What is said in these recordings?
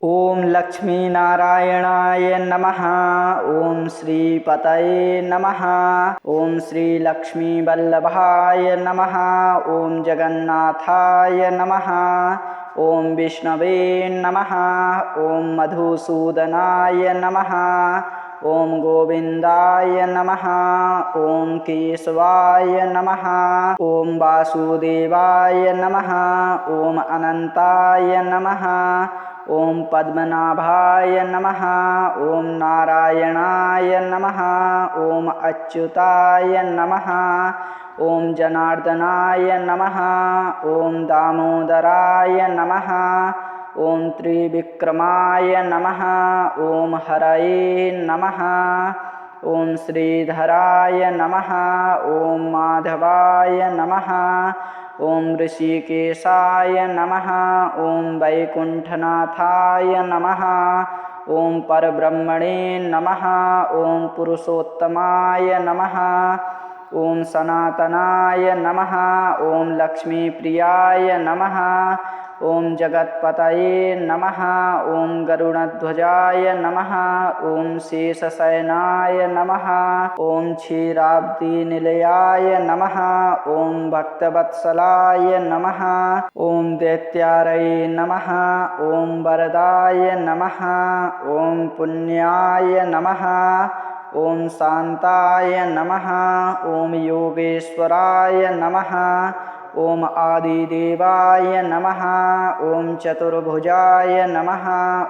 ओम लक्ष्मी नारायणाय नमः। ओम श्रीपतये नमः। ओम श्री लक्ष्मी वल्लभाय नमः। ओम जगन्नाथाय नमः। ओम विष्णवे नमः। ओम मधुसूदनाय नमः। ओम गोविंदाय नमः। ओम केशवाय नमः। ओम वासुदेवाय नमः। ओम अनंताय नमः। ओम पद्मनाभाय नमः। ओम नारायणाय नमः। ओम अच्युताय नमः। ओम जनार्दनाय नमः। ओम दामोदराय नमः। ओम त्रिविक्रमाय नमः। ओम हरये नमः। ओम श्रीधराय नमः। ओम माधवाय नमः। ओम ऋषिकेशाय नमः। ओम वैकुंठनाथाय नमः। ओम परब्रह्मणे नमः। ओम पुरुषोत्तमाय नमः। ओम सनातनाय नमः। ओम लक्ष्मीप्रियाय नमः। ओम जगत्पतये नमः। ओम गरुड़ध्वजाय नमः। ओम शेषशयनाय नमः। ओम क्षीराब्धिनिलयाय नमः। ओम भक्तवत्सलाय नमः। ओम दैत्यारये नमः। ओम वरदाय नमः। ओम पुण्याय नमः। ओम शांताय नमः। ओम योगेश्वराय नमः। ओम आदिदेवाय नमः। ओम चतुर्भुजाय नमः।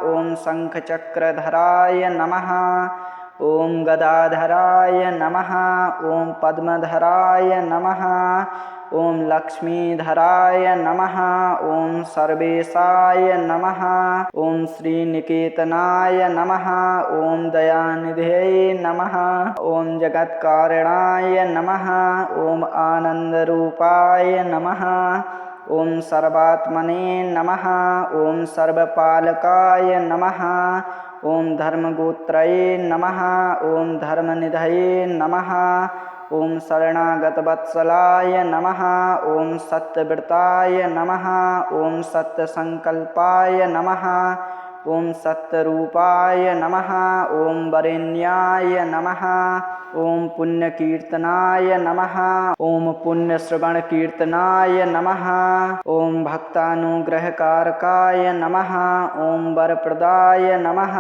ओम शंखचक्रधराय नमः। ओम गदाधराय नमः। ओम पद्मधराय नमः। ओम लक्ष्मीधराय नमः। ओम सर्वेशाय नमः। ओम श्रीनिकेतनाय नमः। ओम दयानिधये नमः। ओम जगत्कारणाय नमः। ओम आनंदरूपाय नमः। ओम सर्वात्मने नमः। ओम सर्वपालकाय नमः। ओम धर्मगोत्रये नमः। ओम धर्मनिधये नमः। ओम शरणागतवत्सलाय नमः। ओम सत्यव्रताय नमः। ओम सत्यसंकल्पाय नमः। ओम सत्यरूपाय नमः। ओम वरेण्याय नमः। ओम पुण्यकीर्तनाय नमः। ओम पुण्यश्रवणकीर्तनाय नमः। ओम भक्तानुग्रहकारकाय नमः। ओम वरप्रदाय नमः।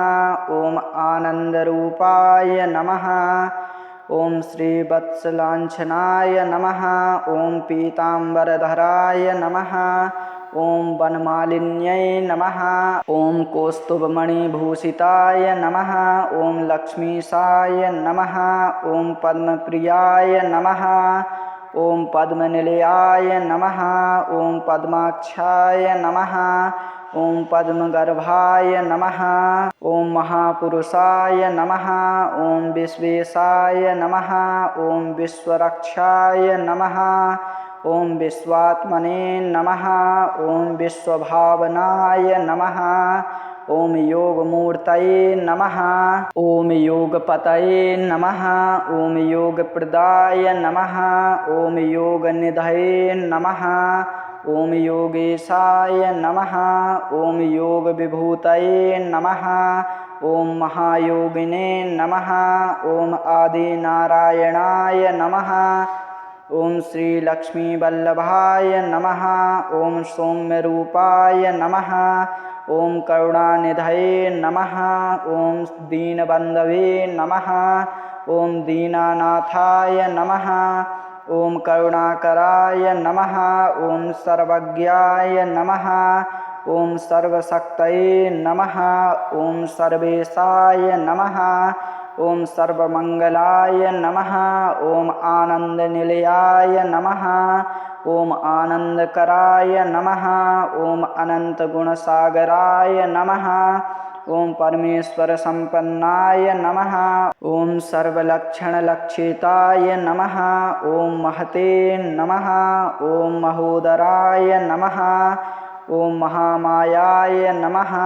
ओम आनंदरूपाय नमः। ओम श्रीवत्सलांछनाय नमः। ओम पीतांबरधराय नमः। ओम वनमालिन्यै नमः। ओम कौस्तुभमणिभूषिताय नमः। ओम लक्ष्मीशाय नमः। ओम पद्मप्रियाय नमः। ओम पद्मनिलयाय नमः। ओम पद्माक्षाय नमः। ओम पद्मगर्भाय नमः। ओम महापुरुषाय नमः। ओम विश्वेशाय नमः। ओम विश्वरक्षाय नमः। ओम विश्वात्मने नमः। ओम विश्वभावनाय नमः। ओम योगमूर्तये नमः। ओम योगपतये नमः। ओम योगप्रदाय नमः। ओम योगनिधये नमः। ओम योगेशाय नमः। ओम योगविभूतये नमः। ओम महायोगिने नमः। ओम आदिनारायणाय नमः। ओम श्री लक्ष्मी वल्लभाय नमः। ओम सौम्यरूपाय नमः। ओम करुणानिधये नमः। ओम दीनबंधवे नमः। ओम दीनानाथाय नमः। ओम करुणाकराय नमः। ओम सर्वज्ञाय नमः। ओम सर्वशक्तये नमः। ओम सर्वेशाय नमः। ओम सर्वमंगलाय नमः। ओम आनंदनिलयाय नमः। ओम आनंदकराय नमः। ओम अनंतगुणसागराय नमः। ओम परमेश्वर संपन्नाय नमः। ओम सर्वलक्षणलक्षिताय नमः। ओम महते नमः। ओम महोदराय नमः। ओम महामायाय नमः।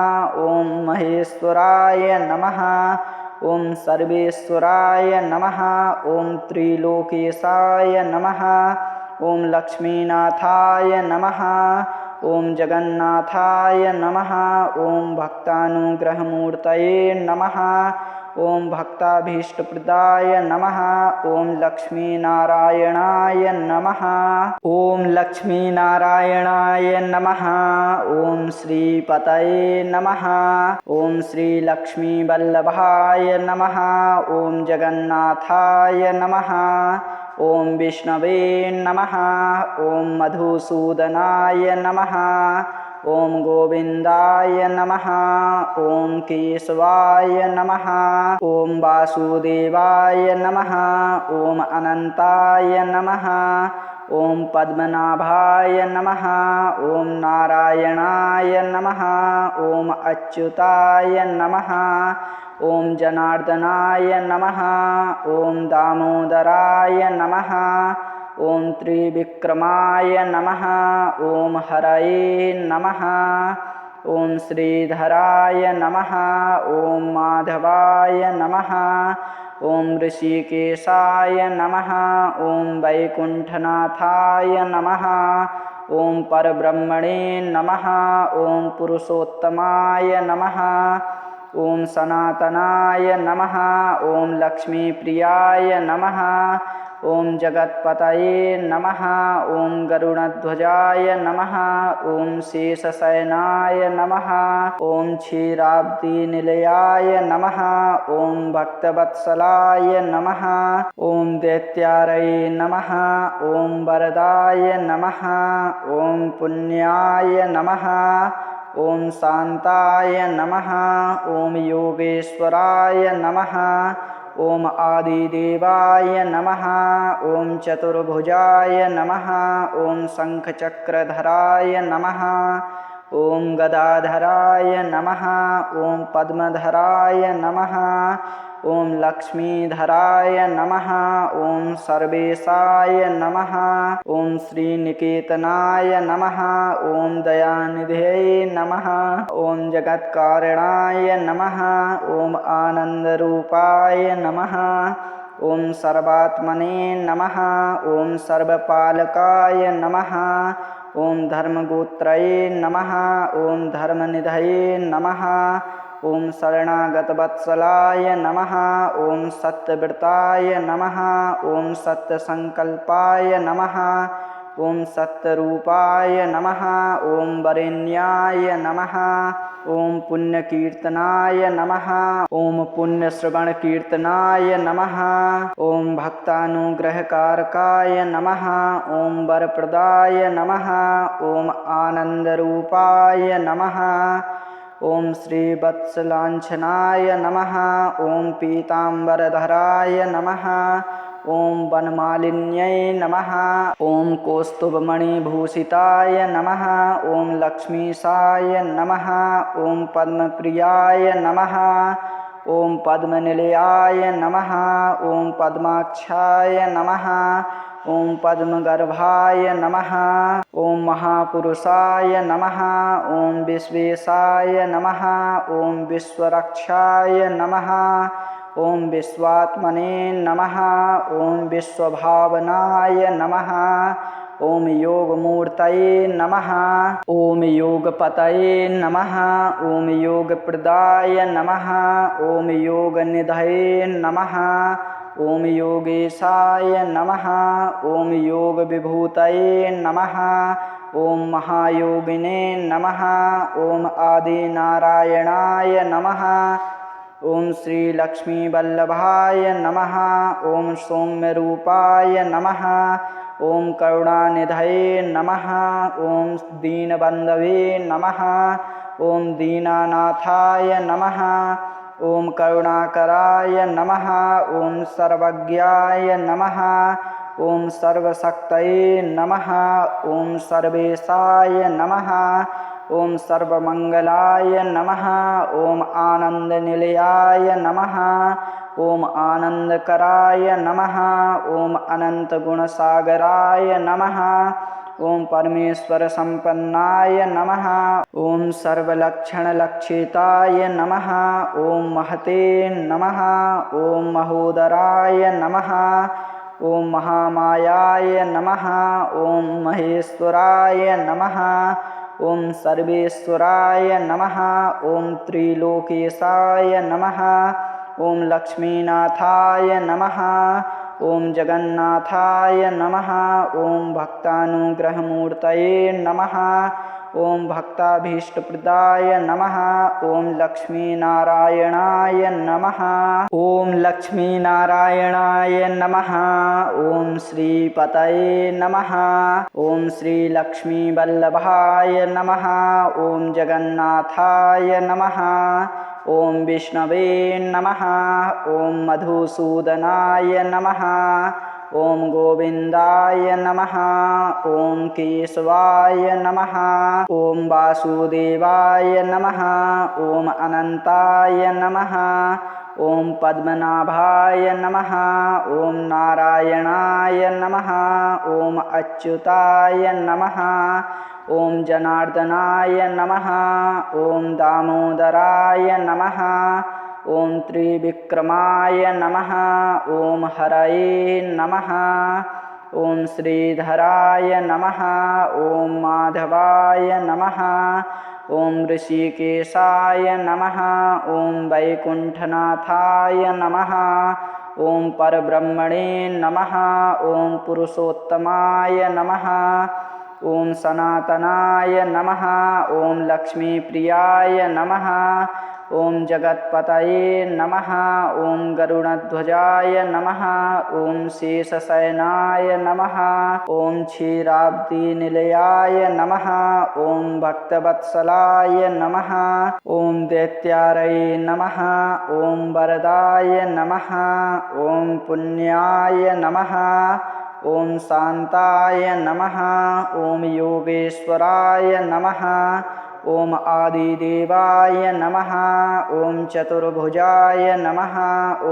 ओम महेश्वराय नमः। ओम सर्वेश्वराय नमः। ओम त्रिलोकेशाय नमः। ओम लक्ष्मीनाथाय नमः। ॐ जगन्नाथाय नमः। ॐ भक्तानुग्रहमूर्तये नमः। ॐ भक्ताभीष्टप्रदाय नमः। ॐ लक्ष्मीनारायणाय नमः। ॐ लक्ष्मीनारायणाय नमः। ॐ श्रीपतये नमः। ॐ श्रीलक्ष्मीवल्लभाय नमः। ॐ जगन्नाथाय नमः। ॐ विष्णवे नमः। ॐ मधुसूदनाय नमः। ॐ गोविन्दाय नमः। ॐ केशवाय नमः। ॐ वासुदेवाय नमः। ॐ अनन्ताय नमः। ॐ पद्मनाभाय नमः। ॐ नारायणाय नमः। ॐ अच्युताय नमः। ॐ जनार्दनाय नमः। ॐ दामोदराय नमः। ॐ त्रिविक्रमाय नमः। ॐ हरये नमः। ॐ श्रीधराय नमः। ॐ माधवाय नमः। ॐ ऋषिकेशाय नमः। ॐ वैकुण्ठनाथाय नमः। ॐ परब्रह्मणे नमः। ॐ पुरुषोत्तमाय नमः। ॐ सनातनाय नमः। ॐ लक्ष्मीप्रियाय नमः। ॐ जगत्पतये नमः। ॐ गरुडध्वजाय नमः। ॐ शेषशयनाय नमः। ॐ क्षीराब्धिनिलयाय नमः। ॐ भक्तवत्सलाय नमः। ॐ दैत्यारये नमः। ॐ वरदाय नमः। ॐ पुण्याय नमः। ॐ शान्ताय नमः। ॐ योगेश्वराय नमः। ॐ आदिदेवाय नमः। ॐ चतुर्भुजाय नमः। ॐ शङ्खचक्रधराय नमः। ॐ गदाधराय नमः। ॐ पद्मधराय नमः। ॐ लक्ष्मीधराय नमः। ॐ सर्वेशाय नमः। ॐ श्रीनिकेतनाय नमः। ॐ दयानिधये नमः। ॐ जगत्कारणाय नमः। ॐ आनन्दरूपाय नमः। ॐ सर्वात्मने नमः। ॐ सर्वपालकाय नमः। ॐ धर्मगोत्रये नमः। ॐ धर्मनिधये नमः। ॐ शरणागतवत्सलाय नमः। ॐ सत्यव्रताय नमः। ॐ सत्यसङ्कल्पाय नमः। ॐ सत्यरूपाय नमः। ॐ वरेण्याय नमः। ॐ पुण्यकीर्तनाय नमः। ॐ पुण्यश्रवणकीर्तनाय नमः। ॐ भक्तानुग्रहकारकाय नमः। ॐ वरप्रदाय नमः। ॐ आनन्दरूपाय नमः। ॐ श्रीवत्सलाञ्छनाय नमः। ॐ पीताम्बरधराय नमः। ॐ वनमालिन्यै नमः। ॐ कौस्तुभमणिभूषिताय नमः। ॐ लक्ष्मीशाय नमः। ॐ पद्मप्रियाय नमः। ॐ पद्मनिलयाय नमः। ॐ पद्माक्षाय नमः। ॐ पद्मगर्भाय नमः। ॐ महापुरुषाय नमः। ॐ विश्वेशाय नमः। ॐ विश्वरक्षाय नमः। ॐ विश्वात्मने नमः। ॐ विश्वभावनाय नमः। ॐ योगमूर्तये नमः। ॐ योगपतये नमः। ॐ योगप्रदाय नमः। ॐ योगनिधये नमः। ॐ योगेशाय नमः। ॐ योगविभूतये नमः। ॐ महायोगिने नमः। ॐ आदिनारायणाय नमः। ॐ श्रीलक्ष्मीवल्लभाय नमः। ॐ सौम्यरूपाय नमः। ॐ करुणानिधये नमः। ॐ दीनबन्धवे नमः। ॐ दीनानाथाय नमः। ॐ करुणाकराय नमः। ॐ सर्वज्ञाय नमः। ॐ सर्वशक्तये नमः। ॐ सर्वेशाय नमः। ॐ सर्वमङ्गलाय नमः। ॐ आनन्दनिलयाय नमः। ॐ आनन्दकराय नमः। ॐ अनन्तगुणसागराय नमः। ॐ परमेश्वरसम्पन्नाय नमः। ॐ सर्वलक्षणलक्षिताय नमः। ॐ महते नमः। ॐ महोदराय नमः। ॐ महामायाय नमः। ॐ महेश्वराय नमः। ॐ सर्वेश्वराय नमः। ॐ त्रिलोकेशाय नमः। ॐ लक्ष्मीनाथाय नमः। ॐ जगन्नाथाय नमः। ॐ भक्तानुग्रहमूर्तये नमः। ॐ भक्ताभीष्टप्रदाय नमः। ॐ लक्ष्मीनारायणाय नमः। ॐ लक्ष्मीनारायणाय नमः। ॐ श्रीपतये नमः। ॐ श्रीलक्ष्मीवल्लभाय नमः। ॐ जगन्नाथाय नमः। ॐ विष्णवे नमः। ॐ मधुसूदनाय नमः। ॐ गोविन्दाय नमः। ॐ केशवाय नमः। ॐ वासुदेवाय नमः। ॐ अनन्ताय नमः। ॐ पद्मनाभाय नमः। ॐ नारायणाय नमः। ॐ अच्युताय नमः। ॐ जनार्दनाय नमः। ॐ दामोदराय नमः। ॐ त्रिविक्रमाय नमः। ॐ हरये नमः। ॐ श्रीधराय नमः। ॐ माधवाय नमः। ॐ ऋषिकेशाय नमः। ॐ वैकुण्ठनाथाय नमः। ॐ परब्रह्मणे नमः। ॐ पुरुषोत्तमाय नमः। ॐ सनातनाय नमः। ॐ लक्ष्मीप्रियाय नमः। ॐ जगत्पतये नमः। ॐ गरुडध्वजाय नमः। ॐ शेषशयनाय नमः। ॐ क्षीराब्धिनिलयाय नमः। ॐ भक्तवत्सलाय नमः। ॐ दैत्यारये नमः। ॐ वरदाय नमः। ॐ पुण्याय नमः। ॐ शान्ताय नमः। ॐ योगेश्वराय नमः। ॐ आदिदेवाय नमः। ॐ चतुर्भुजाय नमः।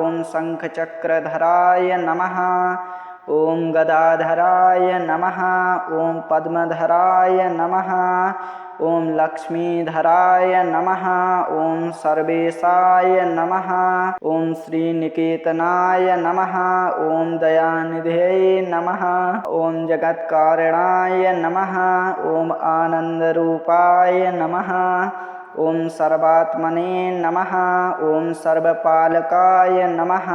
ॐ शङ्खचक्रधराय नमः। ॐ गदाधराय नमः। ॐ पद्मधराय नमः। ॐ लक्ष्मीधराय नमः। ॐ सर्वेशाय नमः। ॐ श्रीनिकेतनाय नमः। ॐ दयानिधये नमः। ॐ जगत्कारणाय नमः। ॐ आनन्दरूपाय नमः। ॐ सर्वात्मने नमः। ॐ सर्वपालकाय नमः।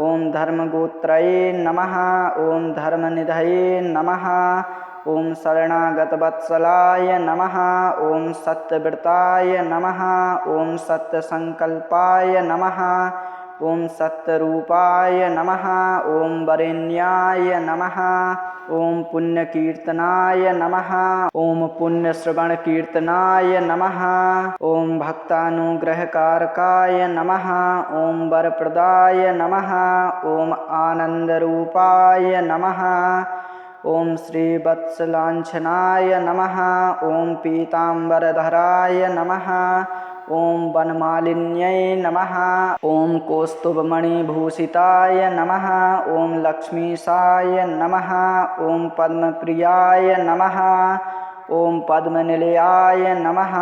ॐ धर्मगोत्रये नमः। ॐ धर्मनिधये नमः। ॐ शरणागतवत्सलाय नमः। ॐ सत्यव्रताय नमः। ॐ सत्यसङ्कल्पाय नमः। ॐ सत्यरूपाय नमः। ॐ वरेण्याय नमः। ॐ पुण्यकीर्तनाय नमः। ॐ पुण्यश्रवणकीर्तनाय नमः। ॐ भक्तानुग्रहकारकाय नमः। ॐ वरप्रदाय नमः। ॐ आनन्दरूपाय नमः। ॐ श्रीवत्सलाञ्छनाय नमः। ॐ पीताम्बरधराय नमः। ॐ वनमालिन्यै नमः। ॐ कौस्तुभमणिभूषिताय नमः। ॐ लक्ष्मीशाय नमः। ॐ पद्मप्रियाय नमः। ॐ पद्मनिलयाय नमः।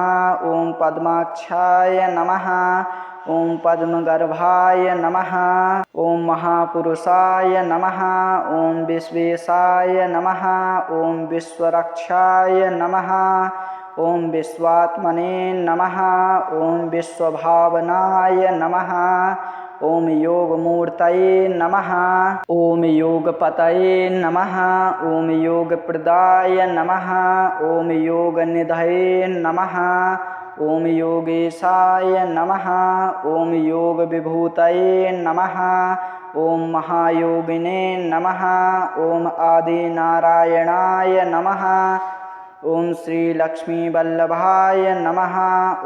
ॐ पद्माक्षाय नमः। ॐ पद्मगर्भाय नमः। ॐ महापुरुषाय नमः। ॐ विश्वेशाय नमः। ॐ विश्वरक्षाय नमः। ॐ विश्वात्मने नमः। ॐ विश्वभावनाय नमः। ॐ योगमूर्तये नमः। ॐ योगपतये नमः। ॐ योगप्रदाय नमः। ॐ योगनिधये नमः। ॐ योगेशाय नमः। ॐ योगविभूतये नमः। ॐ महायोगिने नमः। ॐ आदिनारायणाय नमः। ॐ श्रीलक्ष्मीवल्लभाय नमः।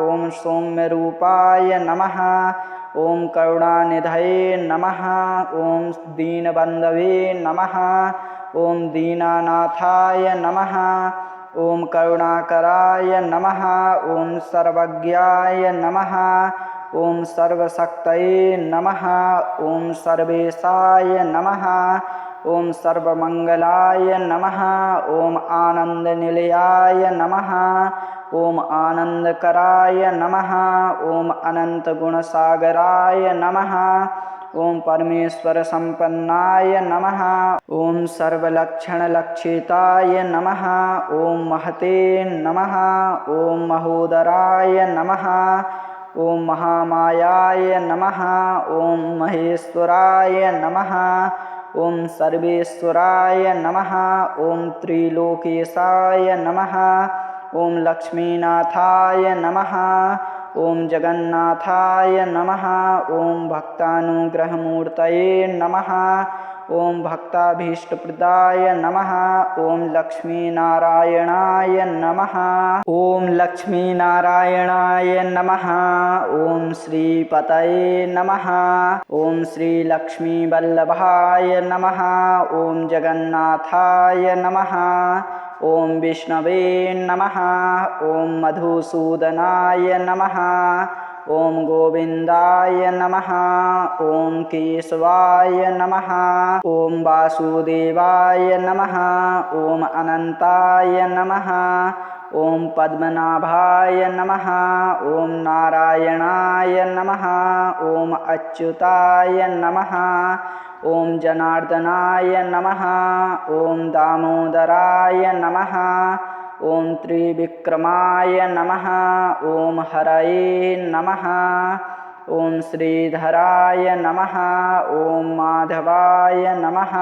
ॐ सौम्यरूपाय नमः। ॐ करुणानिधये नमः। ॐ दीनबन्धवे नमः। ॐ दीनानाथाय नमः। ॐ करुणाकराय नमः। ॐ सर्वज्ञाय नमः। ॐ सर्वशक्तये नमः। ॐ सर्वेशाय नमः। ॐ सर्वमङ्गलाय नमः। ॐ आनन्दनिलयाय नमः। ॐ आनन्दकराय नमः। ॐ अनन्तगुणसागराय नमः। ॐ परमेश्वरसम्पन्नाय नमः। ॐ सर्वलक्षणलक्षिताय नमः। ॐ महते नमः। ॐ महोदराय नमः। ॐ महामायाय नमः। ॐ महेश्वराय नमः। ॐ सर्वेश्वराय नमः। ॐ त्रिलोकेशाय नमः। ॐ लक्ष्मीनाथाय नमः। ॐ जगन्नाथाय नमः। ॐ भक्तानुग्रहमूर्तये नमः। ॐ भक्ताभीष्टप्रदाय नमः। ॐ लक्ष्मीनारायणाय नमः। ॐ लक्ष्मीनारायणाय नमः। ॐ श्रीपतये नमः। ॐ श्रीलक्ष्मीवल्लभाय नमः। ॐ जगन्नाथाय नमः। ॐ विष्णवे नमः। ॐ मधुसूदनाय नमः। ॐ गोविन्दाय नमः। ॐ केशवाय नमः। ॐ वासुदेवाय नमः। ॐ अनन्ताय नमः। ॐ पद्मनाभाय नमः। ॐ नारायणाय नमः। ॐ अच्युताय नमः। ॐ जनार्दनाय नमः। ॐ दामोदराय नमः। ॐ त्रिविक्रमाय नमः। ॐ हरये नमः। ॐ श्रीधराय नमः। ॐ माधवाय नमः।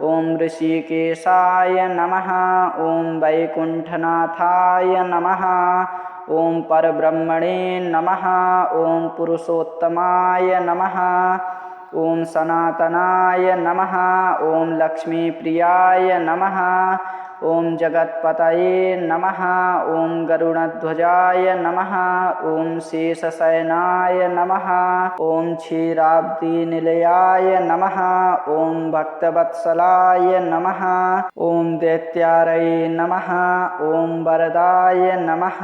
ॐ ऋषिकेशाय नमः। ॐ वैकुण्ठनाथाय नमः। ॐ परब्रह्मणे नमः। ॐ पुरुषोत्तमाय नमः। ॐ सनातनाय नमः। ॐ लक्ष्मीप्रियाय नमः। ॐ जगत्पतये नमः। ॐ गरुडध्वजाय नमः। ॐ शेषशयनाय नमः। ॐ क्षीराब्धिनिलयाय नमः। ॐ भक्तवत्सलाय नमः। ॐ दैत्यारये नमः। ॐ वरदाय नमः।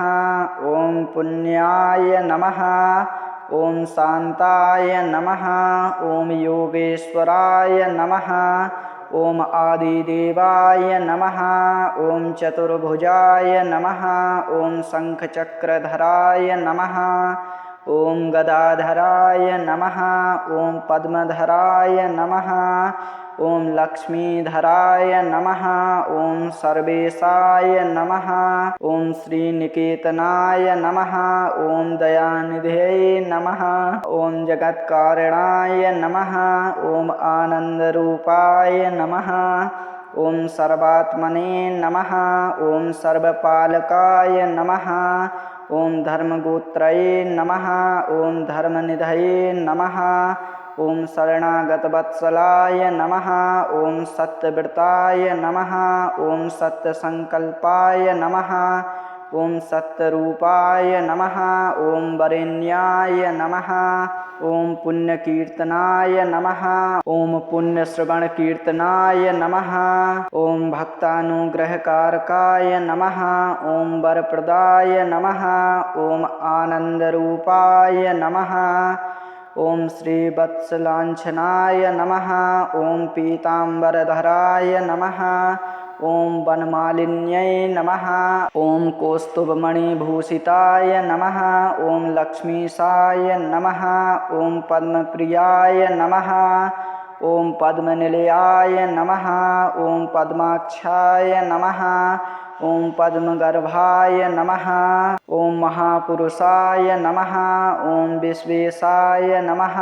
ॐ पुण्याय नमः। ॐ शान्ताय नमः। ॐ योगेश्वराय नमः। ॐ आदिदेवाय नमः। ॐ चतुर्भुजाय नमः। ॐ शङ्खचक्रधराय नमः। ॐ गदाधराय नमः। ॐ पद्मधराय नमः। ॐ लक्ष्मीधराय नमः। ॐ सर्वेशाय नमः। ॐ श्रीनिकेतनाय नमः। ॐ दयानिधये नमः। ॐ जगत्कारणाय नमः। ॐ आनन्दरूपाय नमः। ॐ सर्वात्मने नमः। ॐ सर्वपालकाय नमः। ॐ धर्मगोत्रये नमः। ॐ धर्मनिधये नमः। ॐ शरणागतवत्सलाय नमः। ॐ सत्यव्रताय नमः। ॐ सत्यसङ्कल्पाय नमः। ॐ सत्यरूपाय नमः। ॐ वरेण्याय नमः। ॐ पुण्यकीर्तनाय नमः। ॐ पुण्यश्रवणकीर्तनाय नमः। ॐ भक्तानुग्रहकारकाय नमः। ॐ वरप्रदाय नमः। ॐ आनन्दरूपाय नमः। ॐ श्रीवत्सलाञ्छनाय नमः। ॐ पीताम्बरधराय नमः। ॐ वनमालिन्यै नमः। ॐ कौस्तुभमणिभूषिताय नमः। ॐ लक्ष्मीशाय नमः। ॐ पद्मप्रियाय नमः। ॐ पद्मनिलयाय नमः। ॐ पद्माक्षाय नमः। ॐ पद्मगर्भाय नमः। ॐ महापुरुषाय नमः। ॐ विश्वेशाय नमः।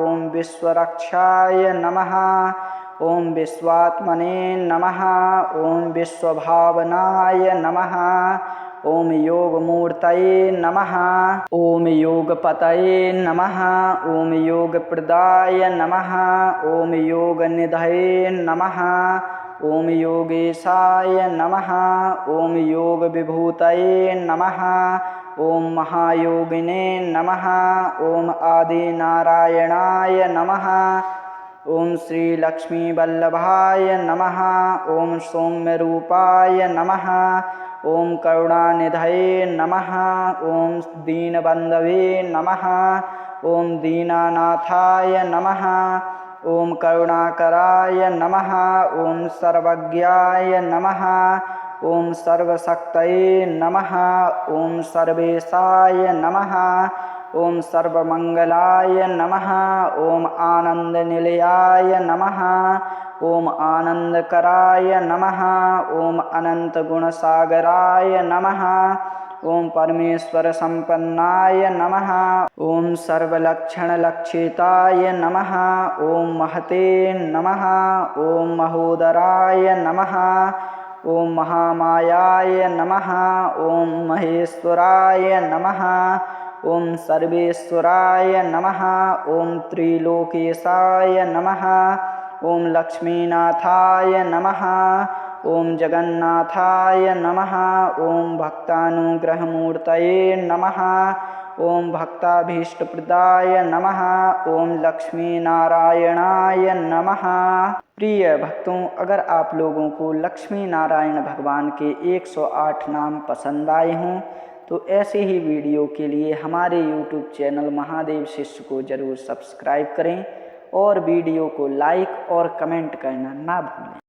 ॐ विश्वरक्षाय नमः। ॐ विश्वात्मने नमः। ॐ विश्वभावनाय नमः। ॐ योगमूर्तये नमः। ॐ योगपतये नमः। ॐ योगप्रदाय नमः। ॐ योगनिधये नमः। ॐ योगेशाय नमः। ॐ योगविभूतये नमः। ॐ महायोगिने नमः। ॐ आदिनारायणाय नमः। ॐ श्रीलक्ष्मीवल्लभाय नमः। ॐ सौम्यरूपाय नमः। ॐ करुणानिधये नमः। ॐ दीनबन्धवे नमः। ॐ दीनानाथाय नमः। ॐ करुणाकराय नमः। ॐ सर्वज्ञाय नमः। ॐ सर्वशक्तये नमः। ॐ सर्वेशाय नमः। ओम सर्वमंगलाय नमः। ओम आनंदनिलयाय नमः। ओम आनंदकराय नमः। ओम अनंत गुणसागराय नमः। ओम परमेश्वर संपन्नाय नमः। ओम सर्वलक्षणलक्षिताय नमः। ओम महते नमः। ओम महोदराय नमः। ओम महामायाय नमः। ओम महेश्वराय नमः। ओम सर्वेश्वराय नमः। ओम त्रिलोकेशाय नमः। ओम लक्ष्मीनाथाय नमः। ओम जगन्नाथाय नमः। ओम भक्तानुग्रहमूर्तये नमः। ओम भक्ताभीष्टप्रदाय नमः। ओम लक्ष्मीनारायणाय नमः। प्रिय भक्तों, अगर आप लोगों को लक्ष्मी नारायण भगवान के 108 नाम पसंद आए हों तो ऐसे ही वीडियो के लिए हमारे YouTube चैनल महादेव शिष्य को ज़रूर सब्सक्राइब करें और वीडियो को लाइक और कमेंट करना ना भूलें।